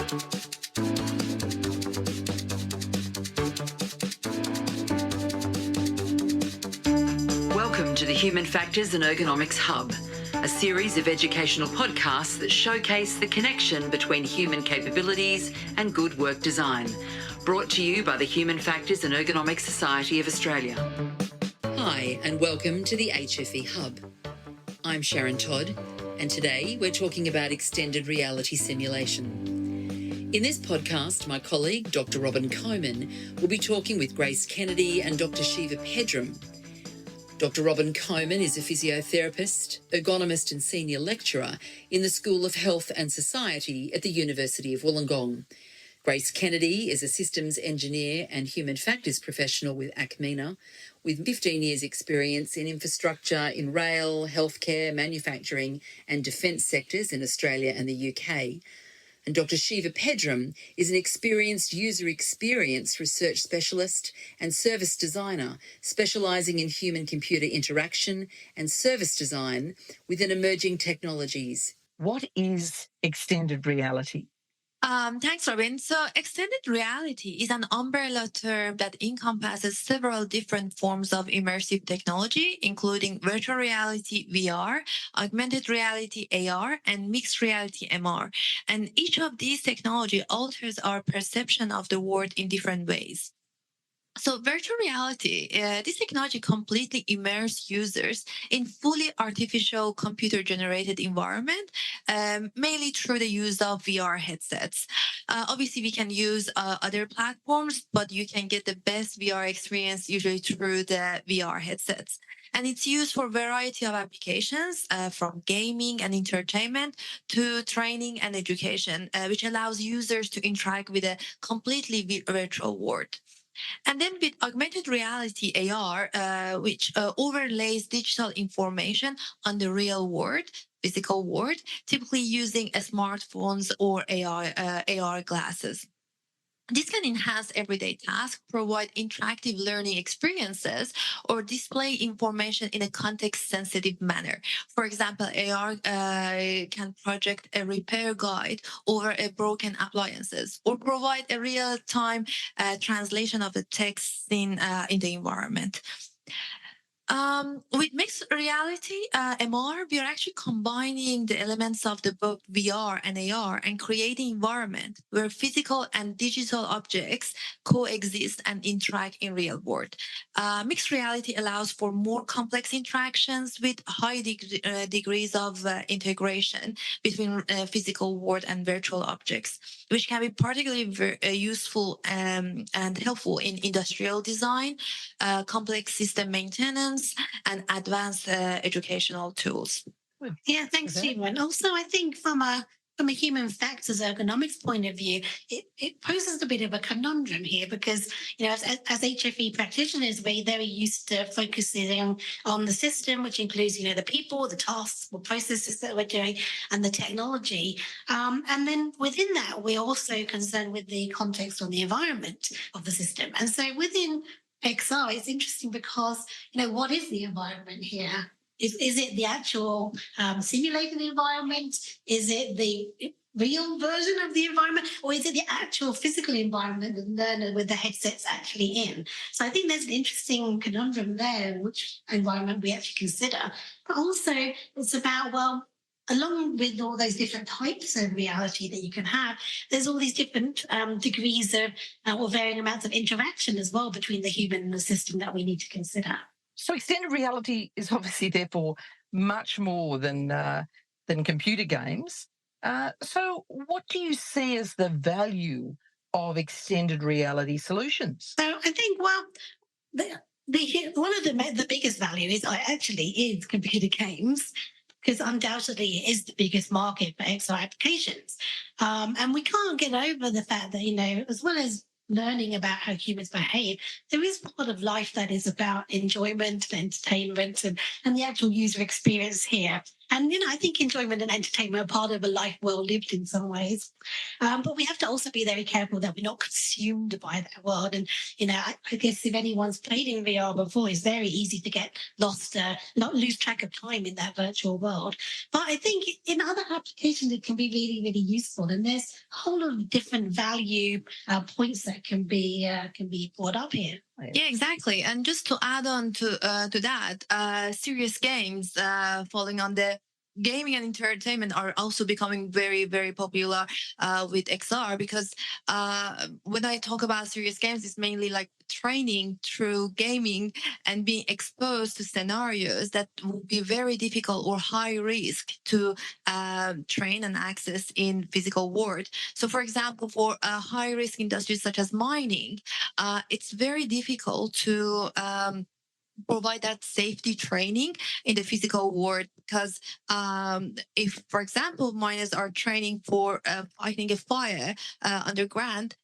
Welcome to the Human Factors and Ergonomics Hub, a series of educational podcasts that showcase the connection between human capabilities and good work design, brought to you by the Human Factors and Ergonomics Society of Australia. Hi, and welcome to the HFE Hub. I'm Sharon Todd, and today we're talking about extended reality simulation. In this podcast, my colleague, Dr Robyn Coman, will be talking with Grace Kennedy and Dr Shiva Pedram. Dr Robyn Coman is a physiotherapist, ergonomist and senior lecturer in the School of Health and Society at the University of Wolllongoing. Grace Kennedy is a systems engineer and human factors professional with Acema, with 15 years' experience in infrastructure in rail, healthcare, manufacturing and defence sectors in Australia and the UK. And Dr Shiva Pedram is an experienced user experience research specialist and service designer, specialising in human-computer interaction and service design within emerging technologies. What is extended reality? Thanks, Robyn. So extended reality is an umbrella term that encompasses several different forms of immersive technology, including virtual reality, VR, augmented reality, AR, and mixed reality, MR. And each of these technology alters our perception of the world in different ways. So virtual reality, this technology completely immerses users in fully artificial computer-generated environment, mainly through the use of VR headsets. Obviously, we can use other platforms, but you can get the best VR experience usually through the VR headsets. And it's used for a variety of applications, from gaming and entertainment to training and education, which allows users to interact with a completely virtual world. And then with augmented reality, AR, which overlays digital information on the real world, physical world, typically using smartphones or AR glasses. This can enhance everyday tasks, provide interactive learning experiences, or display information in a context-sensitive manner. For example, AR can project a repair guide over a broken appliances, or provide a real-time translation of the text in the environment. With mixed reality, MR, we are actually combining the elements of the both VR and AR and creating environment where physical and digital objects coexist and interact in real world. Mixed reality allows for more complex interactions with high degrees of integration between physical world and virtual objects, which can be particularly useful and helpful in industrial design, complex system maintenance, and advanced educational tools. Yeah, thanks, Shiva. And also, I think from a human factors ergonomics point of view, it poses a bit of a conundrum here because, as HFE practitioners, we're very used to focusing on the system, which includes, the people, the tasks, the processes that we're doing, and the technology. And then within that, we're also concerned with the context or the environment of the system. And so within XR, it's interesting because, what is the environment here? Is it the actual simulated environment? Is it the real version of the environment? Or is it the actual physical environment that the learner with the headsets actually in? So I think there's an interesting conundrum there, which environment we actually consider. But also it's about, along with all those different types of reality that you can have, there's all these different degrees of or varying amounts of interaction as well between the human and the system that we need to consider. So extended reality is obviously therefore much more than computer games. So what do you see as the value of extended reality solutions? So I think, one of the biggest value is computer games, because undoubtedly it is the biggest market for XR applications. And we can't get over the fact that, as well as learning about how humans behave, there is part of life that is about enjoyment and entertainment and the actual user experience here. And, I think enjoyment and entertainment are part of a life well lived in some ways. But we have to also be very careful that we're not consumed by that world. And, I guess if anyone's played in VR before, it's very easy to get lost, not lose track of time in that virtual world. But I think in other applications, it can be really, really useful. And there's a whole lot of different value points that can be brought up here. Yeah, exactly. And just to add on to that, serious games falling on the gaming and entertainment are also becoming very, very popular with XR, because when I talk about serious games, it's mainly like training through gaming and being exposed to scenarios that would be very difficult or high risk to train and access in physical world. So, for example, for high risk industries such as mining, it's very difficult to provide that safety training in the physical world, because if, for example, miners are training for fighting a fire underground,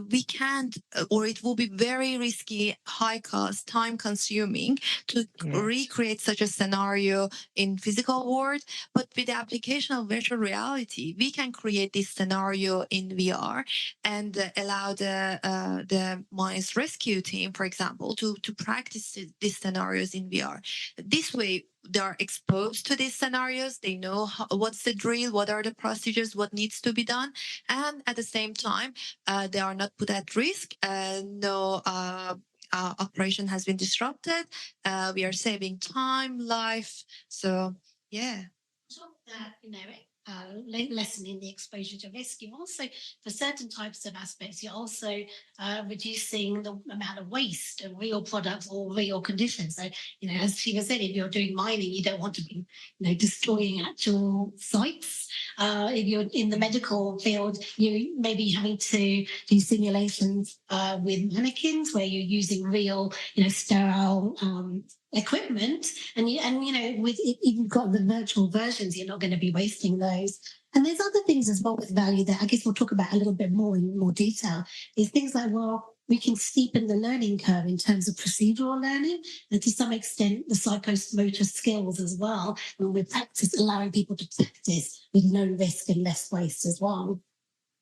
we can't, or it will be very risky, high cost, time consuming to recreate such a scenario in physical world. But with the application of virtual reality, we can create this scenario in VR and allow the mines rescue team, for example, to practice these scenarios in VR. This way, they are exposed to these scenarios. They know what's the drill, what are the procedures, what needs to be done, and at the same time, they are not put at risk. No operation has been disrupted. We are saving time, life. So yeah. Lessening the exposure to risk. You also, for certain types of aspects, you're also reducing the amount of waste of real products or real conditions. So, as Shiva said, if you're doing mining, you don't want to be, destroying actual sites. If you're in the medical field, you may be having to do simulations with mannequins where you're using real, sterile equipment, and with if you've got the virtual versions, you're not going to be wasting those. And there's other things as well with value that I guess we'll talk about a little bit more in more detail, is things like, well, we can steepen the learning curve in terms of procedural learning, and to some extent the psychomotor skills as well, when we're allowing people to practice with no risk and less waste as well.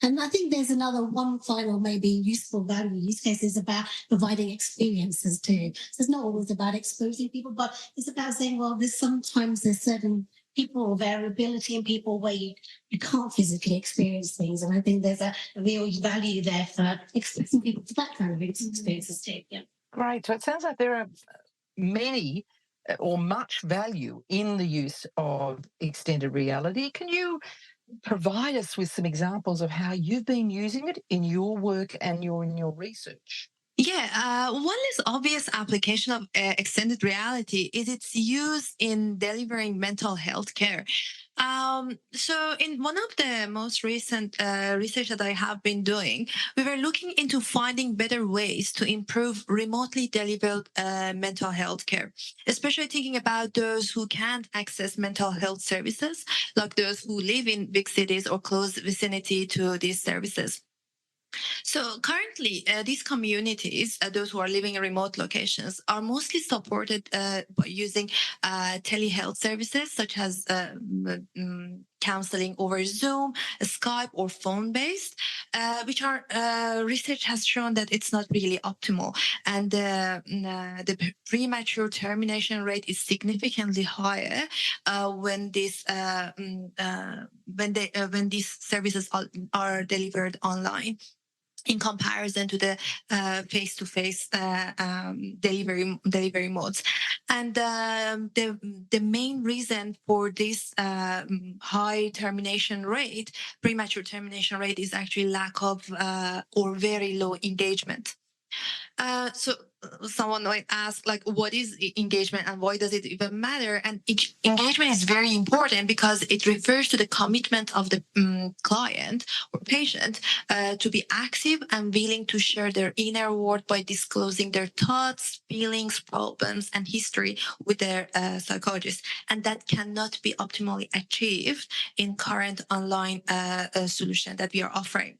And I think there's one final maybe useful value use case is about providing experiences too. So it's not always about exposing people, but it's about saying, well, there's certain people or variability in people where you can't physically experience things. And I think there's a real value there for exposing people to that kind of experiences too. Yeah. Great. So it sounds like there are many or much value in the use of extended reality. Can you provide us with some examples of how you've been using it in your work and in your research? Yeah, one less obvious application of extended reality is its use in delivering mental health care. So in one of the most recent research that I have been doing, we were looking into finding better ways to improve remotely delivered mental health care, especially thinking about those who can't access mental health services, like those who live in big cities or close vicinity to these services. So currently, these communities, those who are living in remote locations, are mostly supported by using telehealth services such as counseling over Zoom, Skype, or phone-based, which are research has shown that it's not really optimal, and the premature termination rate is significantly higher when these services are delivered online, in comparison to the face-to-face delivery modes. And the main reason for this high premature termination rate, is actually lack of or very low engagement. So someone might ask, like, what is engagement and why does it even matter? And engagement is very important because it refers to the commitment of the client or patient to be active and willing to share their inner world by disclosing their thoughts, feelings, problems, and history with their psychologist. And that cannot be optimally achieved in current online solution that we are offering.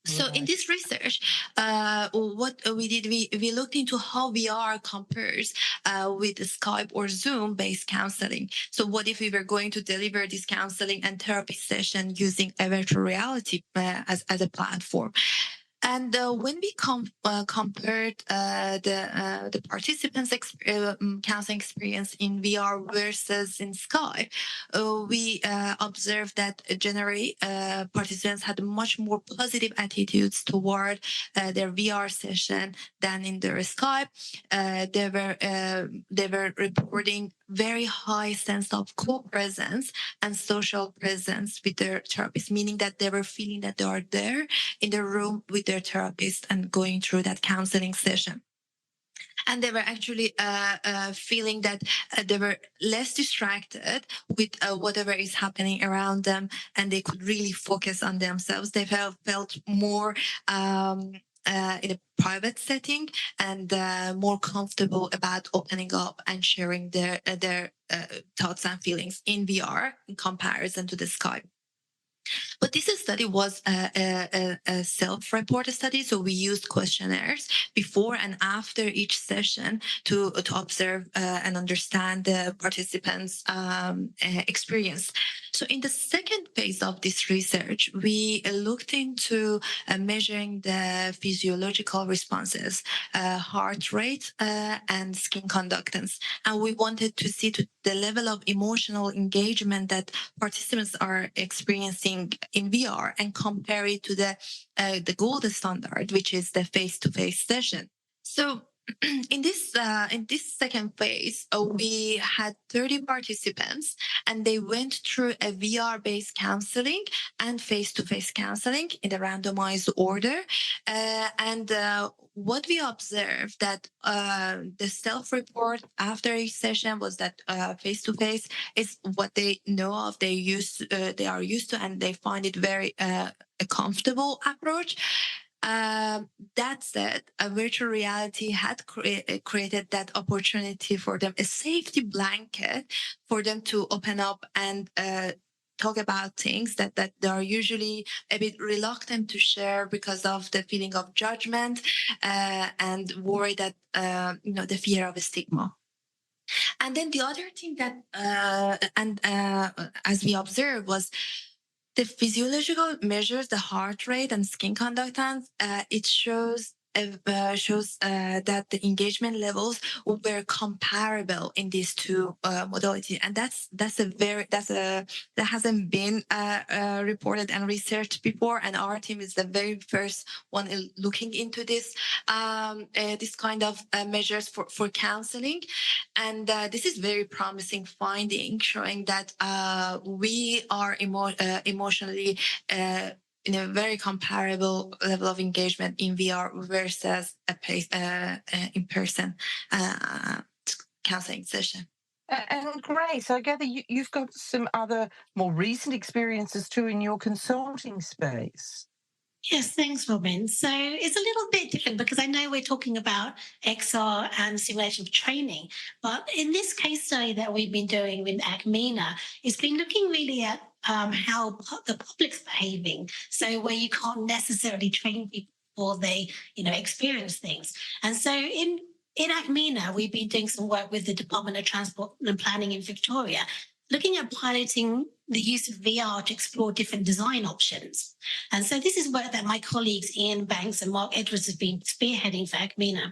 So in this research, what we did, we looked into how VR compares with Skype or Zoom-based counseling. So what if we were going to deliver this counseling and therapy session using a virtual reality as a platform? And when we compared the participants' counseling experience in VR versus in Skype, we observed that generally participants had much more positive attitudes toward their VR session than in their Skype. They were reporting very high sense of co-presence and social presence with their therapist, meaning that they were feeling that they are there in the room with their therapist and going through that counseling session. And they were actually feeling that they were less distracted with whatever is happening around them, and they could really focus on themselves. They felt more in a private setting and more comfortable about opening up and sharing their thoughts and feelings in VR in comparison to the Skype. But this study was a self-reported study, so we used questionnaires before and after each session to observe and understand the participants' experience. So in the second phase of this research, we looked into measuring the physiological responses, heart rate, and skin conductance. And we wanted to see the level of emotional engagement that participants are experiencing in VR and compare it to the gold standard, which is the face-to-face session. So in this second phase, we had 30 participants, and they went through a VR-based counseling and face-to-face counseling in a randomized order. What we observed that the self-report after each session was that face-to-face is what they know of, they are used to, and they find it very a comfortable approach. That said, virtual reality had created that opportunity for them, a safety blanket for them to open up and talk about things that they are usually a bit reluctant to share because of the feeling of judgment and worry that, the fear of a stigma. And then the other thing that, as we observed, was the physiological measures, the heart rate and skin conductance. It shows that the engagement levels were comparable in these two modalities, and that hasn't been reported and researched before. And our team is the very first one looking into this kind of measures for counseling, and this is very promising finding, showing that we are emotionally in a very comparable level of engagement in VR versus in-person counseling session. And Grace, I gather you've got some other more recent experiences too in your consulting space. Yes, thanks, Robyn. So it's a little bit different because I know we're talking about XR and simulation of training, but in this case study that we've been doing with Acema, it's been looking really at how the public's behaving. So where you can't necessarily train people before they, experience things. And so in Acema, we've been doing some work with the Department of Transport and Planning in Victoria, looking at piloting the use of VR to explore different design options. And so this is work that my colleagues Ian Banks and Mark Edwards have been spearheading for Acema.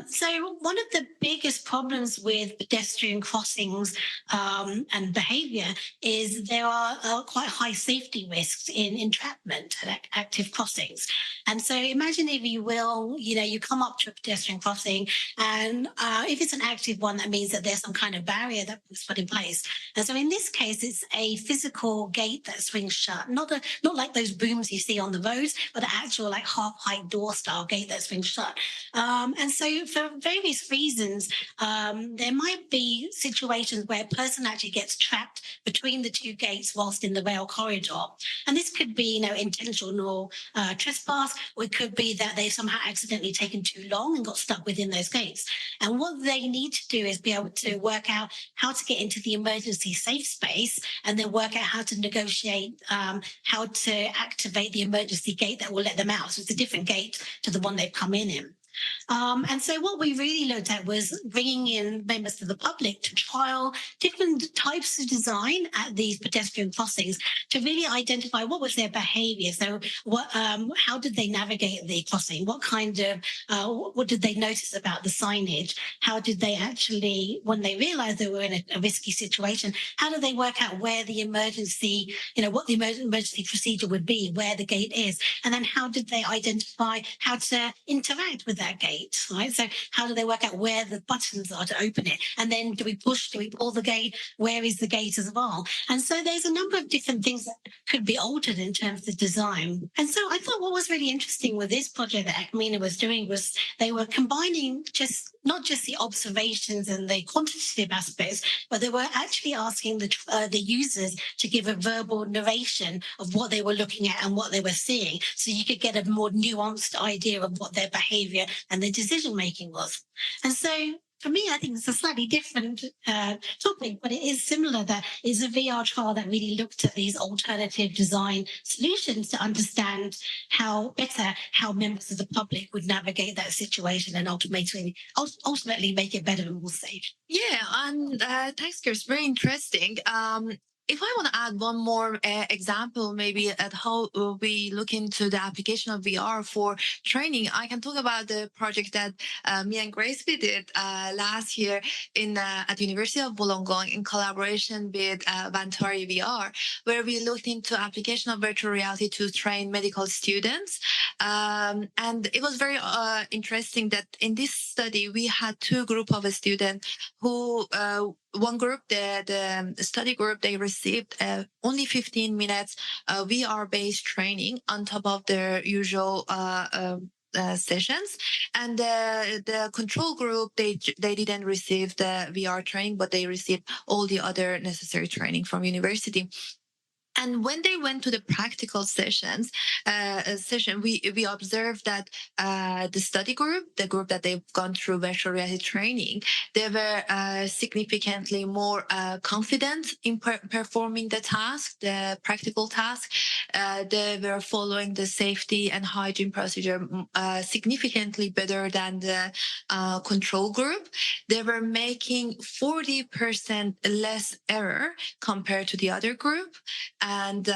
So one of the biggest problems with pedestrian crossings and behaviour is there are quite high safety risks in entrapment at active crossings. And so imagine, if you will, you come up to a pedestrian crossing, and if it's an active one, that means that there's some kind of barrier that was put in place. And so in this case, it's a physical gate that swings shut, not like those booms you see on the roads, but an actual like half-height door style gate that swings shut. And so for various reasons, there might be situations where a person actually gets trapped between the two gates whilst in the rail corridor. And this could be, intentional trespass, or it could be that they've somehow accidentally taken too long and got stuck within those gates. And what they need to do is be able to work out how to get into the emergency safe space, and then work out how to negotiate how to activate the emergency gate that will let them out. So it's a different gate to the one they've come in. And so what we really looked at was bringing in members of the public to trial different types of design at these pedestrian crossings to really identify what was their behaviour. So how did they navigate the crossing? What kind of, what did they notice about the signage? How did they actually, when they realised they were in a risky situation, how did they work out where the emergency, what the emergency procedure would be, where the gate is? And then how did they identify how to interact with that gate, right? So how do they work out where the buttons are to open it? And then do we push, do we pull the gate? Where is the gate as well? And so there's a number of different things that could be altered in terms of the design. And so I thought what was really interesting with this project that Acema was doing was they were combining not just the observations and the quantitative aspects, but they were actually asking the users to give a verbal narration of what they were looking at and what they were seeing, so you could get a more nuanced idea of what their behaviour and their decision making was. And so for me, I think it's a slightly different topic, but it is similar. That is a VR trial that really looked at these alternative design solutions to understand how members of the public would navigate that situation and ultimately make it better and more safe. Yeah, and thanks, Chris. Very interesting. If I want to add one more example, maybe at how we look into the application of VR for training, I can talk about the project that me and Grace we did last year at University of Wolllongoing in collaboration with Vantari VR, where we looked into application of virtual reality to train medical students. And it was very interesting that in this study, we had two groups of students who one group, the study group, they received only 15 minutes VR-based training on top of their usual sessions, and the control group, they didn't receive the VR training, but they received all the other necessary training from university. And when they went to the practical session, we observed that the study group, the group that they've gone through virtual reality training, they were significantly more confident in performing the task, the practical task. They were following the safety and hygiene procedure significantly better than the control group. They were making 40% less error compared to the other group. And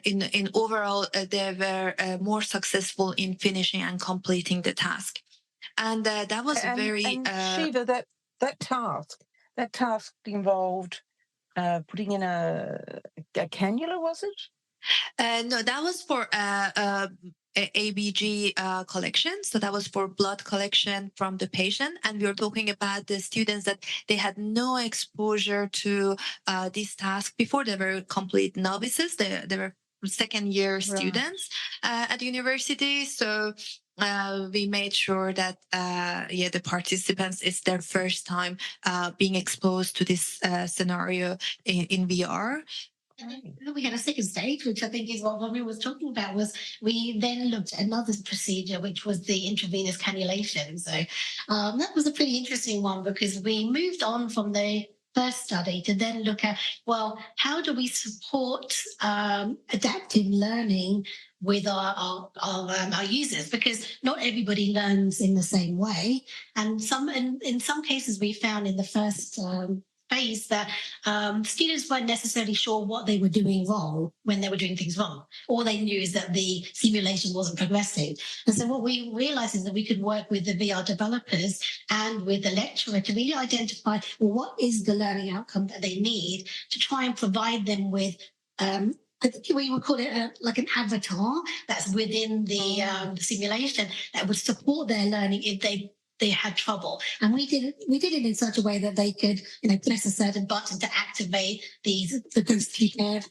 in overall, they were more successful in finishing and completing the task. And that was very... Shiva, that task involved putting in a cannula, was it? No, that was for ABG collection. So that was for blood collection from the patient. And we were talking about the students that they had no exposure to this task before. They were complete novices. They were second year students at university. So we made sure that the participants, it's their first time being exposed to this scenario in VR. And then we had a second stage, which I think is what Robyn was talking about, was we then looked at another procedure, which was the intravenous cannulation. So that was a pretty interesting one, because we moved on from the first study to then look at, well, how do we support adaptive learning with our users, because not everybody learns in the same way. And in some cases we found in the first phase that students weren't necessarily sure what they were doing wrong when they were doing things wrong. All they knew is that the simulation wasn't progressing. And so what we realized is that we could work with the VR developers and with the lecturer to really identify, well, what is the learning outcome that they need to try and provide them with I think we would call it like an avatar that's within the simulation that would support their learning if they had trouble. And we did it in such a way that they could, press a certain button to activate the ghostly care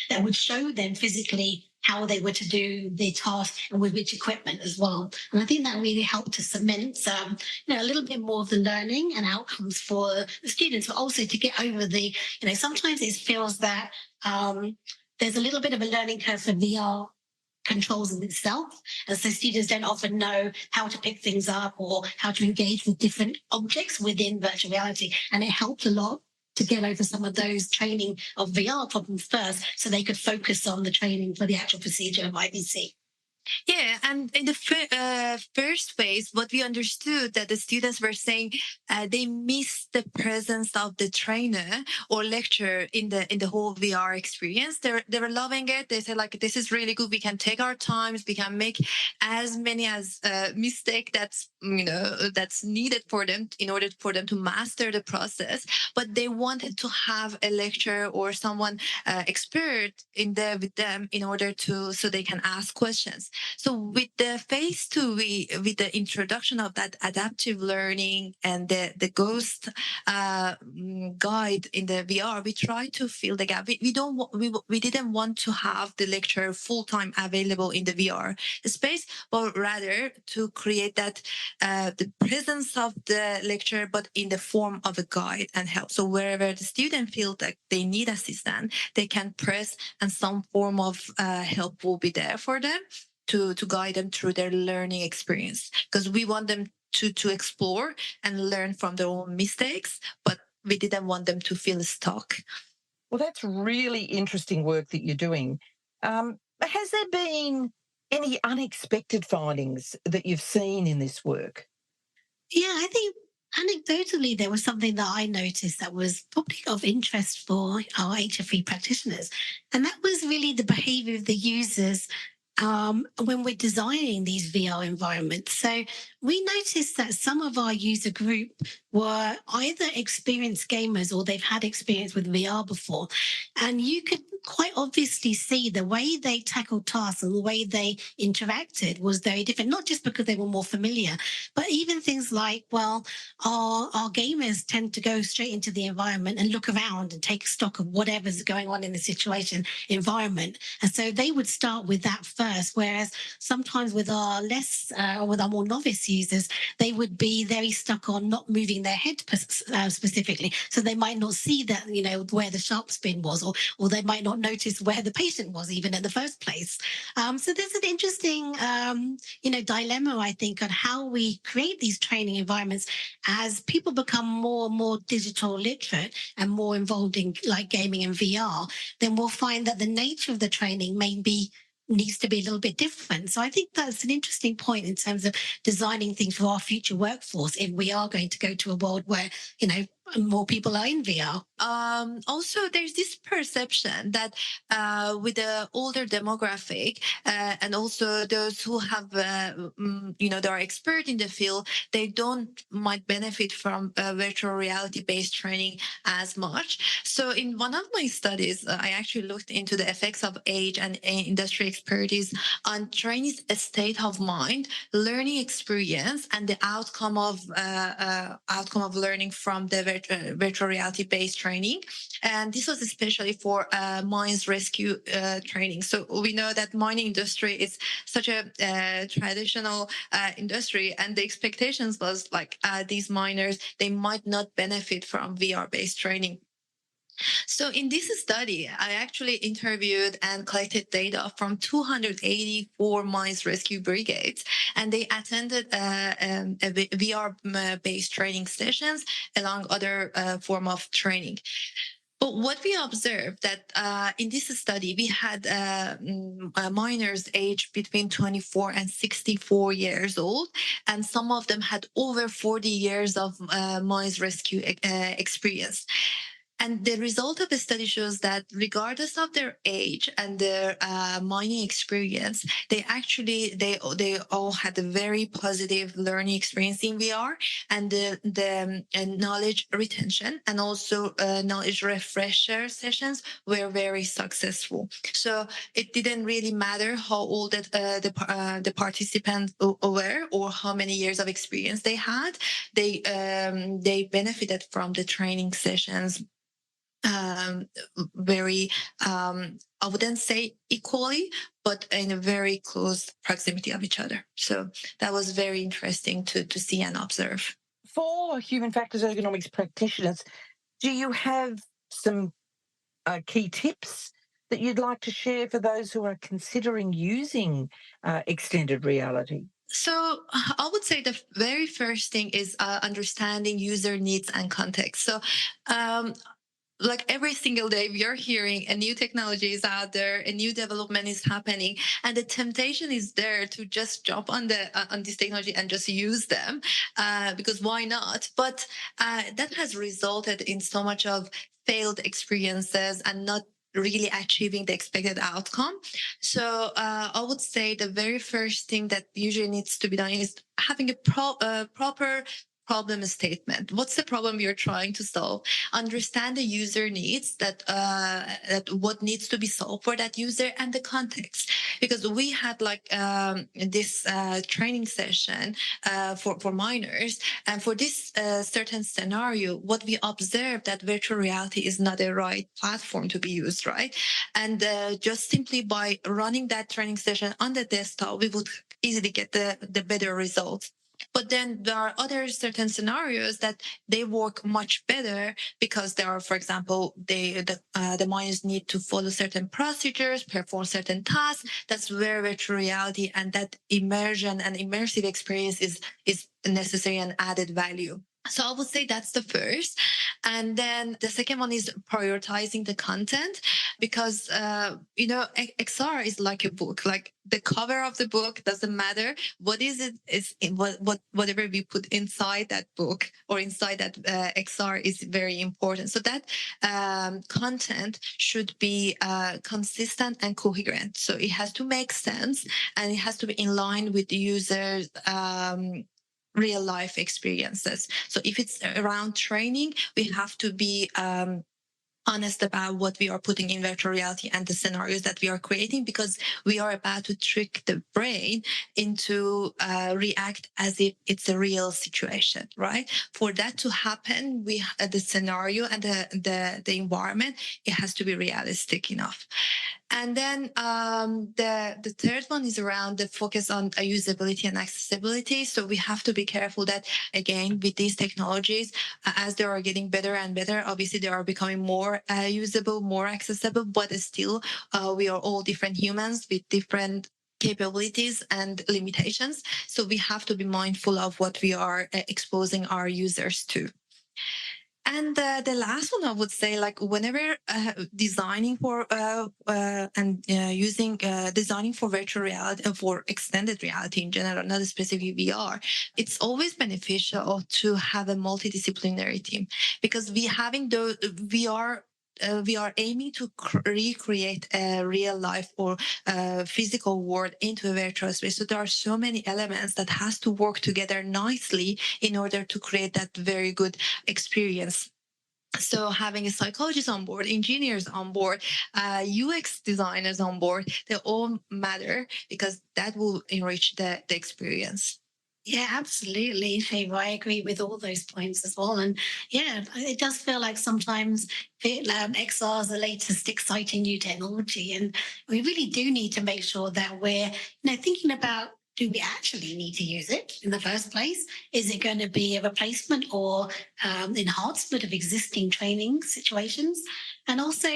that would show them physically how they were to do the task and with which equipment as well. And I think that really helped to cement a little bit more of the learning and outcomes for the students, but also to get over the, sometimes it feels that there's a little bit of a learning curve for VR controls in itself. And so students don't often know how to pick things up or how to engage with different objects within virtual reality. And it helped a lot to get over some of those training of VR problems first, so they could focus on the training for the actual procedure of IBC. Yeah, and in the first phase, what we understood that the students were saying they missed the presence of the trainer or lecturer in the whole VR experience. They were loving it. They said like, this is really good. We can take our times. We can make as many as mistake that's needed for them in order for them to master the process. But they wanted to have a lecturer or someone expert in there with them in order so they can ask questions. So with the phase 2, with the introduction of that adaptive learning and the ghost guide in the VR, we tried to fill the gap. We didn't want to have the lecturer full-time available in the VR space, but rather to create that the presence of the lecturer, but in the form of a guide and help. So wherever the student feels that they need assistance, they can press and some form of help will be there for them to guide them through their learning experience, because we want them to explore and learn from their own mistakes, but we didn't want them to feel stuck. Well, that's really interesting work that you're doing. Has there been any unexpected findings that you've seen in this work? Yeah, I think anecdotally, there was something that I noticed that was probably of interest for our HFE practitioners. And that was really the behavior of the users when we're designing these VR environments. So we noticed that some of our user group were either experienced gamers or they've had experience with VR before. And you could quite obviously see the way they tackled tasks and the way they interacted was very different, not just because they were more familiar, but even things like, well, our gamers tend to go straight into the environment and look around and take stock of whatever's going on in the situation environment. And so they would start with that first, whereas sometimes with our with our more novice users, they would be very stuck on not moving their head specifically. So they might not see that, where the sharp spin was, or they might not notice where the patient was even in the first place. So there's an interesting, dilemma, I think, on how we create these training environments as people become more and more digital literate and more involved in like gaming and VR. Then we'll find that the nature of the training needs to be a little bit different. So I think that's an interesting point in terms of designing things for our future workforce if we are going to go to a world where, more people are in VR. Also, there's this perception that with the older demographic and also those who have, they are expert in the field, they might benefit from virtual reality-based training as much. So in one of my studies, I actually looked into the effects of age and industry expertise on trainees' state of mind, learning experience, and the outcome of learning from the virtual reality-based training. And this was especially for mines rescue training. So we know that mining industry is such a traditional industry, and the expectations was like these miners, they might not benefit from VR-based training. So in this study, I actually interviewed and collected data from 284 mines rescue brigades, and they attended VR-based training sessions along other form of training. But what we observed that in this study, we had miners aged between 24 and 64 years old, and some of them had over 40 years of mines rescue experience. And the result of the study shows that regardless of their age and their mining experience, they all had a very positive learning experience in VR, and the knowledge retention and also knowledge refresher sessions were very successful. So it didn't really matter how old the participants were or how many years of experience they had. They benefited from the training sessions very, I wouldn't say equally, but in a very close proximity of each other. So that was very interesting to see and observe. For human factors ergonomics practitioners, do you have some key tips that you'd like to share for those who are considering using extended reality? So I would say the very first thing is understanding user needs and context. So like every single day we are hearing a new technology is out there, a new development is happening, and the temptation is there to just jump on this technology and just use them because why not? But that has resulted in so much of failed experiences and not really achieving the expected outcome. So I would say the very first thing that usually needs to be done is having a proper problem statement. What's the problem you're trying to solve? Understand the user needs, that what needs to be solved for that user, and the context. Because we had like this training session for minors, and for this certain scenario, what we observed that virtual reality is not a right platform to be used, right? And just simply by running that training session on the desktop, we would easily get the better results. But then there are other certain scenarios that they work much better because there are, for example, the miners need to follow certain procedures, perform certain tasks. That's where virtual reality and that immersion and immersive experience is necessary and added value. So I would say that's the first. And then the second one is prioritizing the content because, XR is like a book, like the cover of the book doesn't matter. What is it is whatever we put inside that book or inside that XR is very important. So that content should be consistent and coherent. So it has to make sense and it has to be in line with the user's real life experiences. So if it's around training, we have to be honest about what we are putting in virtual reality and the scenarios that we are creating, because we are about to trick the brain into react as if it's a real situation, right? For that to happen, the scenario and the environment, it has to be realistic enough. And then the third one is around the focus on usability and accessibility. So we have to be careful that, again, with these technologies, as they are getting better and better, obviously they are becoming more usable, more accessible, but still we are all different humans with different capabilities and limitations. So we have to be mindful of what we are exposing our users to. And the last one, I would say, like whenever designing for designing for virtual reality, for extended reality in general, not specifically VR, it's always beneficial to have a multidisciplinary team, because we are aiming to recreate a real life or physical world into a virtual space. So there are so many elements that has to work together nicely in order to create that very good experience. So having a psychologist on board, engineers on board, UX designers on board, they all matter because that will enrich the experience. Yeah, absolutely, Shiva. I agree with all those points as well. And yeah, it does feel like sometimes XR is the latest exciting new technology. And we really do need to make sure that we're thinking about, do we actually need to use it in the first place? Is it going to be a replacement or enhancement of existing training situations? And also,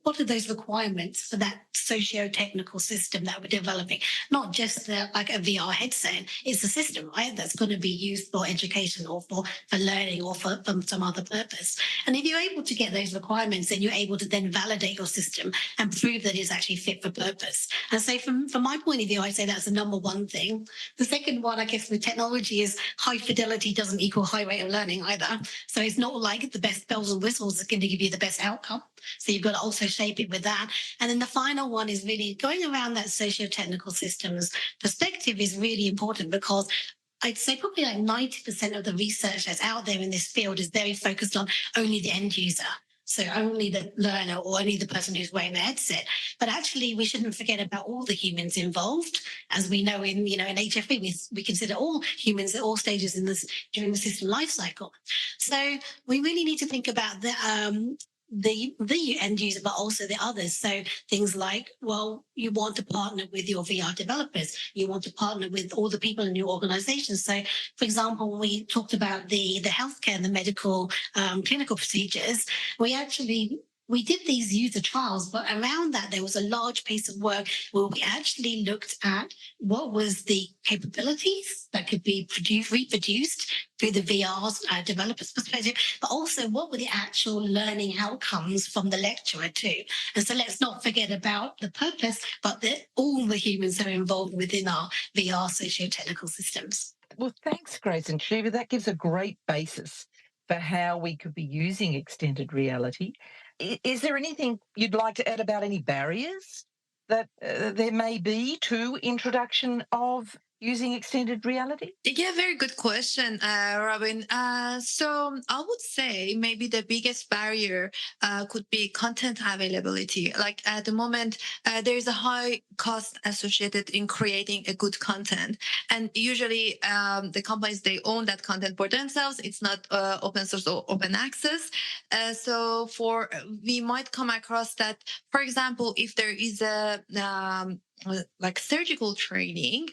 what are those requirements for that socio-technical system that we're developing? Not just like a VR headset, it's a system, right, that's going to be used for education or for learning or for some other purpose. And if you're able to get those requirements, then you're able to then validate your system and prove that it's actually fit for purpose. And so from my point of view, I'd say that's the number one thing. The second one, I guess, with technology is high fidelity doesn't equal high rate of learning either. So it's not like the best bells and whistles is going to give you the best outcome. So you've got to also shape it with that. And then the final one is really going around that socio-technical systems perspective is really important, because I'd say probably like 90% of the research that's out there in this field is very focused on only the end user. So only the learner or only the person who's wearing the headset. But actually, we shouldn't forget about all the humans involved. As we know in HFE, we consider all humans at all stages during the system life cycle. So we really need to think about the end user, but also the others. So things like, well, you want to partner with your VR developers. You want to partner with all the people in your organization. So, for example, when we talked about the healthcare and the medical clinical procedures, we actually we did these user trials, but around that, there was a large piece of work where we actually looked at what was the capabilities that could be reproduced through the VR's developer's perspective, but also what were the actual learning outcomes from the lecturer too. And so let's not forget about the purpose, but that all the humans are involved within our VR socio-technical systems. Well, thanks, Grace and Shiva. That gives a great basis for how we could be using extended reality. Is there anything you'd like to add about any barriers that there may be to introduction of using extended reality? Yeah, very good question, Robyn. So I would say maybe the biggest barrier could be content availability. Like at the moment, there is a high cost associated in creating a good content. And usually the companies, they own that content for themselves. It's not open source or open access. So we might come across that, for example, if there is a like surgical training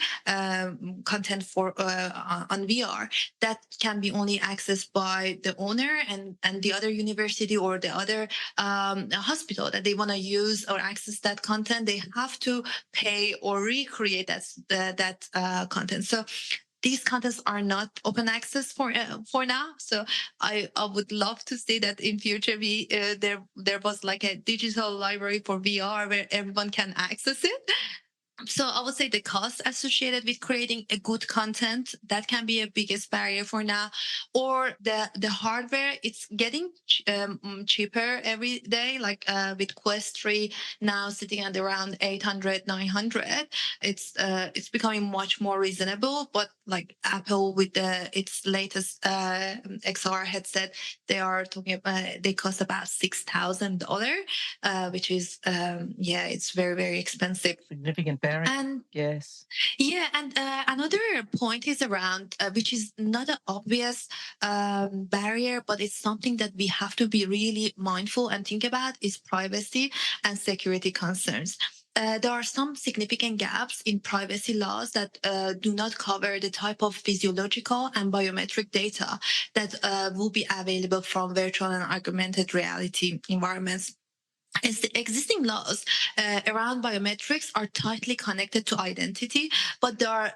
content for on VR that can be only accessed by the owner and the other university or the other hospital that they want to use or access that content, they have to pay or recreate that content. So these contents are not open access for now. So I would love to see that in future there was like a digital library for VR where everyone can access it. So I would say the cost associated with creating a good content, that can be a biggest barrier for now. Or the hardware, it's getting cheaper every day, like with Quest 3 now sitting at around 800, 900. It's becoming much more reasonable, but like Apple with its latest XR headset, they are talking about, they cost about $6,000, which is, it's very, very expensive. Significant barrier. And yes. yeah, and another point is around, which is not an obvious barrier, but it's something that we have to be really mindful and think about, is privacy and security concerns. There are some significant gaps in privacy laws that do not cover the type of physiological and biometric data that will be available from virtual and augmented reality environments. As the existing laws around biometrics are tightly connected to identity, but there are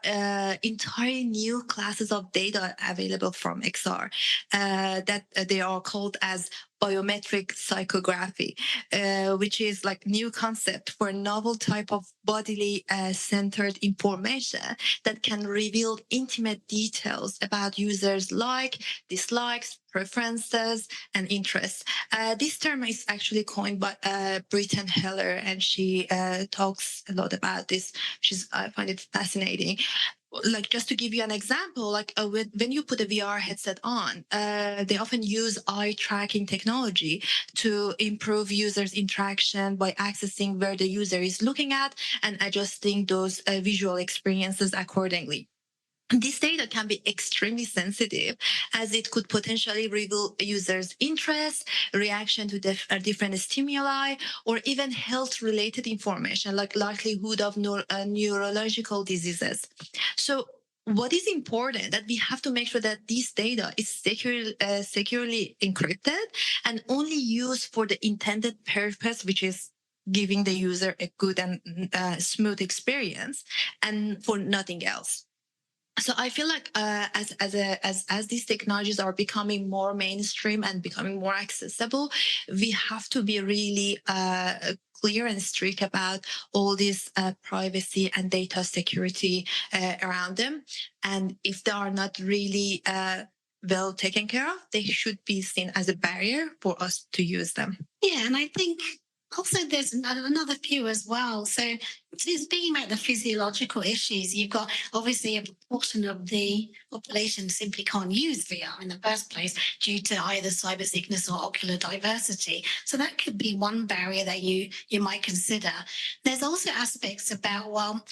entirely new classes of data available from XR that they are called as biometric psychography, which is like new concept for a novel type of bodily centered information that can reveal intimate details about users' dislikes, preferences, and interests. This term is actually coined by Britton Heller, and she talks a lot about this. I find it fascinating. Like, just to give you an example, like when you put a VR headset on, they often use eye tracking technology to improve users' interaction by accessing where the user is looking at and adjusting those visual experiences accordingly. This data can be extremely sensitive, as it could potentially reveal a user's interest, reaction to different stimuli, or even health-related information like likelihood of neurological diseases. So what is important, that we have to make sure that this data is securely encrypted and only used for the intended purpose, which is giving the user a good and smooth experience, and for nothing else. So I feel like as these technologies are becoming more mainstream and becoming more accessible, we have to be really clear and strict about all this privacy and data security around them. And if they are not really well taken care of, they should be seen as a barrier for us to use them. Yeah, and I think also there's another view as well. So speaking about the physiological issues, you've got obviously a proportion of the population simply can't use VR in the first place due to either cyber sickness or ocular diversity. So that could be one barrier that you might consider. There's also aspects about, well,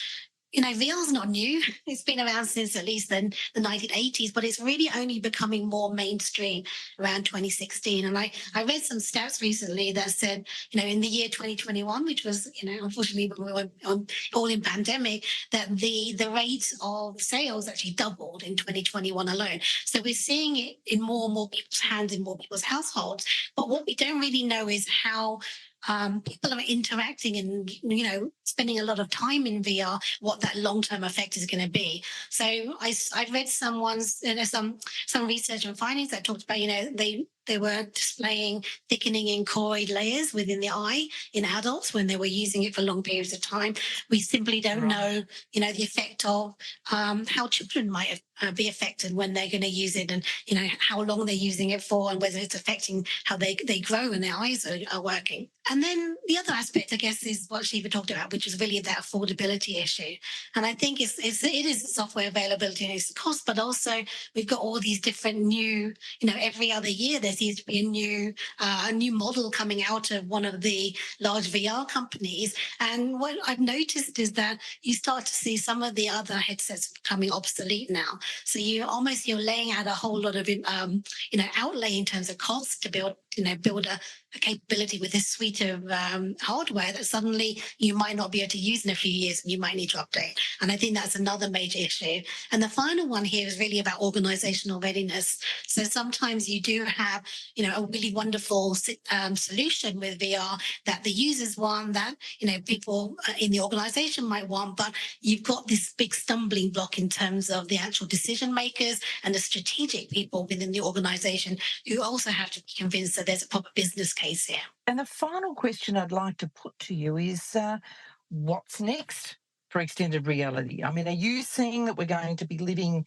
VR is not new. It's been around since at least the 1980s, but it's really only becoming more mainstream around 2016. And I read some stats recently that said, in the year 2021, which was, unfortunately, when we were all in pandemic, that the rate of sales actually doubled in 2021 alone. So we're seeing it in more and more people's hands, in more people's households. But what we don't really know is how people are interacting and spending a lot of time in VR, what that long-term effect is going to be. So I read some research and findings that talked about they were displaying thickening in choroid layers within the eye in adults when they were using it for long periods of time. We simply don't know the effect of how children might be affected when they're going to use it, and how long they're using it for, and whether it's affecting how they grow and their eyes are working. And then the other aspect, I guess, is what Shiva talked about, which is really that affordability issue. And I think it is software availability and its cost, but also we've got all these different new, every other year there seems to be a new model coming out of one of the large VR companies. And what I've noticed is that you start to see some of the other headsets becoming obsolete now. So you're laying out a whole lot of outlay in terms of cost to build a capability with this suite of hardware that suddenly you might not be able to use in a few years, and you might need to update. And I think that's another major issue. And the final one here is really about organizational readiness. So sometimes you do have, a really wonderful solution with VR that the users want, that, people in the organization might want, but you've got this big stumbling block in terms of the actual decision makers and the strategic people within the organization who also have to be convinced that there's a proper business case here. And the final question I'd like to put to you is, what's next for extended reality? I mean, are you seeing that we're going to be living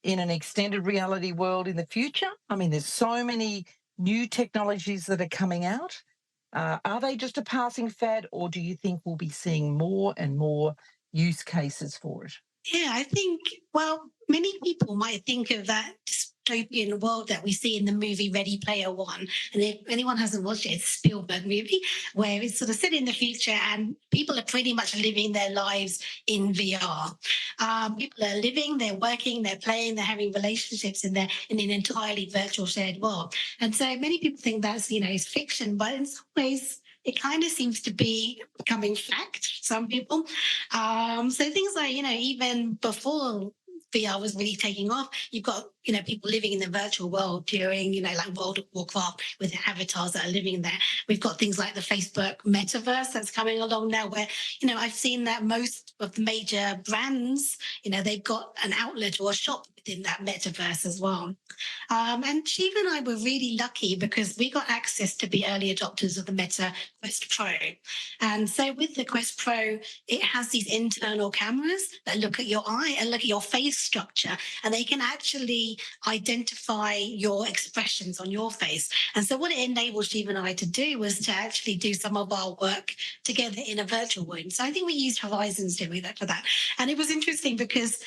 in an extended reality world in the future? I mean, there's so many new technologies that are coming out. Are they just a passing fad, or do you think we'll be seeing more and more use cases for it? Yeah, I think, many people might think of that dystopian world that we see in the movie Ready Player One. And if anyone hasn't watched it, it's a Spielberg movie where it's sort of set in the future and people are pretty much living their lives in VR. People are living, they're working, they're playing, they're having relationships in an entirely virtual shared world. And so many people think that's, is fiction, but in some ways, it kind of seems to be becoming fact, some people. So things like, even before VR was really taking off, you've got, people living in the virtual world during, like World of Warcraft with avatars that are living there. We've got things like the Facebook metaverse that's coming along now where, I've seen that most of the major brands, they've got an outlet or a shop within that metaverse as well. And Shiva and I were really lucky because we got access to be early adopters of the Meta Quest Pro. And so with the Quest Pro, it has these internal cameras that look at your eye and look at your face structure, and they can actually identify your expressions on your face. And so what it enabled Shiva and I to do was to actually do some of our work together in a virtual room. So I think we used Horizons doing that for that. And it was interesting because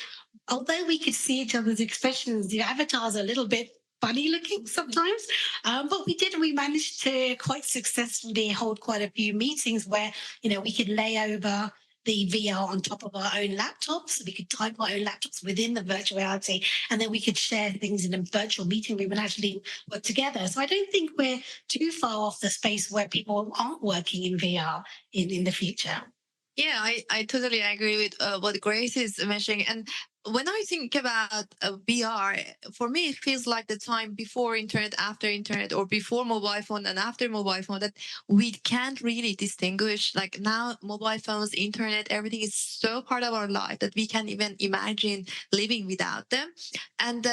although we could see each other's expressions, the avatars are a little bit funny looking sometimes. But we managed to quite successfully hold quite a few meetings where, we could lay over the VR on top of our own laptops. We could type our own laptops within the virtual reality, and then we could share things in a virtual meeting room and actually work together. So I don't think we're too far off the space where people aren't working in VR in the future. Yeah, I totally agree with what Grace is mentioning. And when I think about VR, for me, it feels like the time before internet, after internet, or before mobile phone and after mobile phone, that we can't really distinguish. Like now, mobile phones, internet, everything is so part of our life that we can't even imagine living without them. And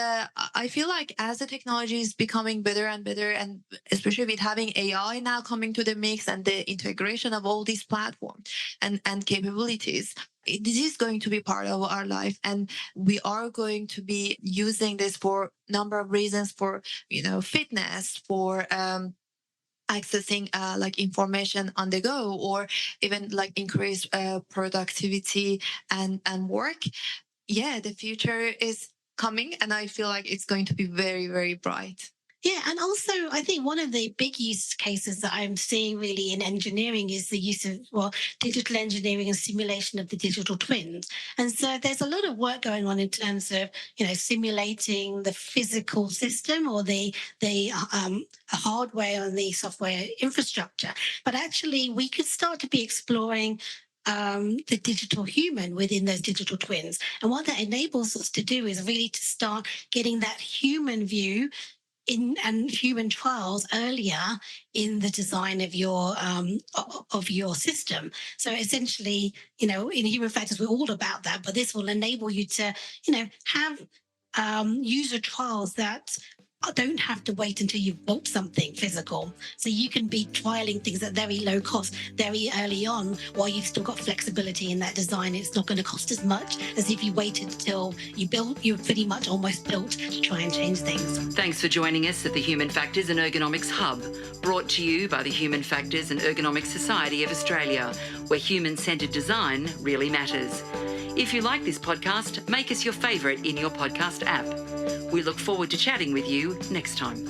I feel like as the technology is becoming better and better, and especially with having AI now coming to the mix and the integration of all these platforms and capabilities, this is going to be part of our life, and we are going to be using this for a number of reasons, for fitness, for accessing like information on the go, or even like increase productivity and work. Yeah, the future is coming, and I feel like it's going to be very, very bright. Yeah, and also I think one of the big use cases that I'm seeing really in engineering is the use of, well, digital engineering and simulation of the digital twins. And so there's a lot of work going on in terms of, simulating the physical system or the hardware and the software infrastructure. But actually, we could start to be exploring the digital human within those digital twins. And what that enables us to do is really to start getting that human view in and human trials earlier in the design of your system. So essentially, in human factors, we're all about that, but this will enable you to, have user trials that don't have to wait until you've built something physical. So you can be trialing things at very low cost very early on while you've still got flexibility in that design. It's not going to cost as much as if you waited till you're pretty much almost built to try and change things. Thanks for joining us at the Human Factors and Ergonomics Hub, brought to you by the Human Factors and Ergonomics Society of Australia, where human-centred design really matters. If you like this podcast, make us your favourite in your podcast app. We look forward to chatting with you next time.